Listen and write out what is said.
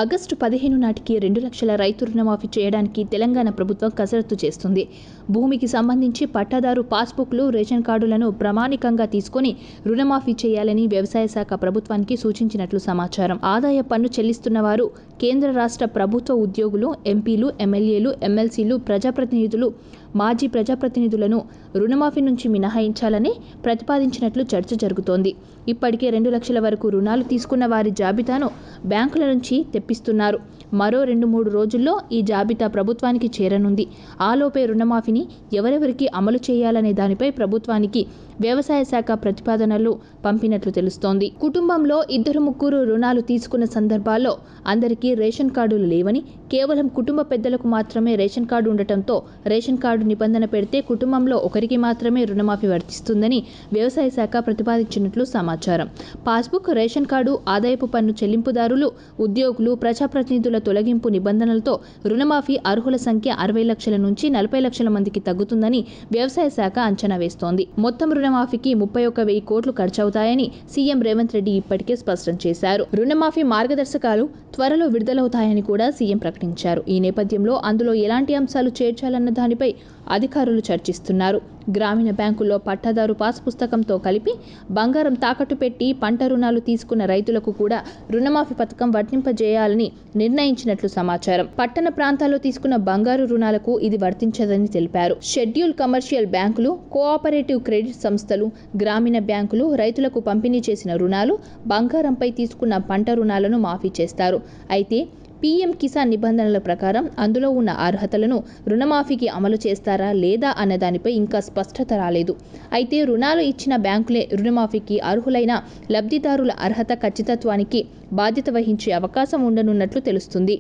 August 15 నాటికి 2 లక్షల రైతు రుణమాఫీ చేయడానికి తెలంగాణ ప్రభుత్వం కసరత్తు చేస్తుంది. భూమికి సంబంధించి పట్టాదారు పాస్బుక్లు, రేషన్ కార్డులను ప్రామాణికంగా తీసుకొని రుణమాఫీ చేయాలని వ్యవసాయ శాఖ ప్రభుత్వానికి సూచించినట్లు సమాచారం. ఆదాయ పన్ను చెల్లిస్తున్న వారు, కేంద్ర రాష్ట్ర ప్రభుత్వ ఉద్యోగులు, ఎంపీలు, ఎమ్మెల్యేలు, ఎమ్మెల్సీలు, ప్రజాప్రతినిధులు, మాజీ ప్రజాప్రతినిధులను రుణమాఫీ నుంచి మినహాయించాలని ప్రతిపాదించినట్లు చర్చ జరుగుతోంది. ఇప్పటికే 2 లక్షల వరకు రుణాలు తీసుకున్న వారి జాబితాను బ్యాంకుల నుంచి తెప్పిస్తున్నారు. మరో 2-3 రోజుల్లో ఈ జాబితా ప్రభుత్వానికి చేరనుంది. ఆలోపే రుణమాఫీని ఎవరెవరికి అమలు చేయాలనే దానిపై ప్రభుత్వానికి వ్యవసాయ శాఖ ప్రతిపాదనలు పంపినట్లు తెలుస్తోంది. కుటుంబంలో 2-3 రుణాలు తీసుకున్న సందర్భాల్లో అందరికీ రేషన్ కార్డులు లేవని, కేవలం కుటుంబ పెద్దలకు మాత్రమే రేషన్ కార్డు ఉండటంతో రేషన్ కార్డు నిబంధన పెడితే కుటుంబంలో ఒకరికి మాత్రమే రుణమాఫీ వర్తిస్తుందని వ్యవసాయ శాఖ ప్రతిపాదించినట్లు సమాచారం. పాస్బుక్, రేషన్ కార్డు, ఆదాయపు పన్ను చెల్లింపుదారులు, ఉద్యోగులు, ప్రజాప్రతినిధుల తొలగింపు నిబంధనలతో రుణమాఫీ అర్హుల సంఖ్య 60 లక్షల నుంచి 40 లక్షల మందికి తగ్గుతుందని వ్యవసాయ శాఖ అంచనా వేస్తోంది. మొత్తం రుణమాఫీకి 31,000 కోట్లు ఖర్చవుతాయని సీఎం రేవంత్ రెడ్డి ఇప్పటికే స్పష్టం చేశారు. రుణమాఫీ మార్గదర్శకాలు త్వరలో విడుదలవుతాయని కూడా సీఎం ప్రకటించారు. ఈ నేపథ్యంలో అందులో ఎలాంటి అంశాలు చేర్చాలన్న దానిపై అధికారులు చర్చిస్తున్నారు. గ్రామీణ బ్యాంకుల్లో పట్టాదారు పాస్ పుస్తకంతో కలిపి బంగారం తాకట్టు పెట్టి పంట రుణాలు తీసుకున్న రైతులకు కూడా రుణమాఫీ పథకం వర్తింపజేయాలని నిర్ణయించినట్లు సమాచారం. పట్టణ ప్రాంతాల్లో తీసుకున్న బంగారు రుణాలకు ఇది వర్తించదని తెలిపారు. షెడ్యూల్ కమర్షియల్ బ్యాంకులు, కోఆపరేటివ్ క్రెడిట్ సంస్థలు, గ్రామీణ బ్యాంకులు రైతులకు పంపిణీ చేసిన రుణాలు, బంగారంపై తీసుకున్న పంట రుణాలను మాఫీ చేస్తారు. అయితే పీఎం కిసాన్ నిబంధనల ప్రకారం అందులో ఉన్న అర్హతలను రుణమాఫీకి అమలు చేస్తారా లేదా అన్న దానిపై ఇంకా స్పష్టత రాలేదు. అయితే రుణాలు ఇచ్చిన బ్యాంకులే రుణమాఫీకి అర్హులైన లబ్ధిదారుల అర్హత ఖచ్చితత్వానికి బాధ్యత వహించే అవకాశం ఉండనున్నట్లు తెలుస్తుంది.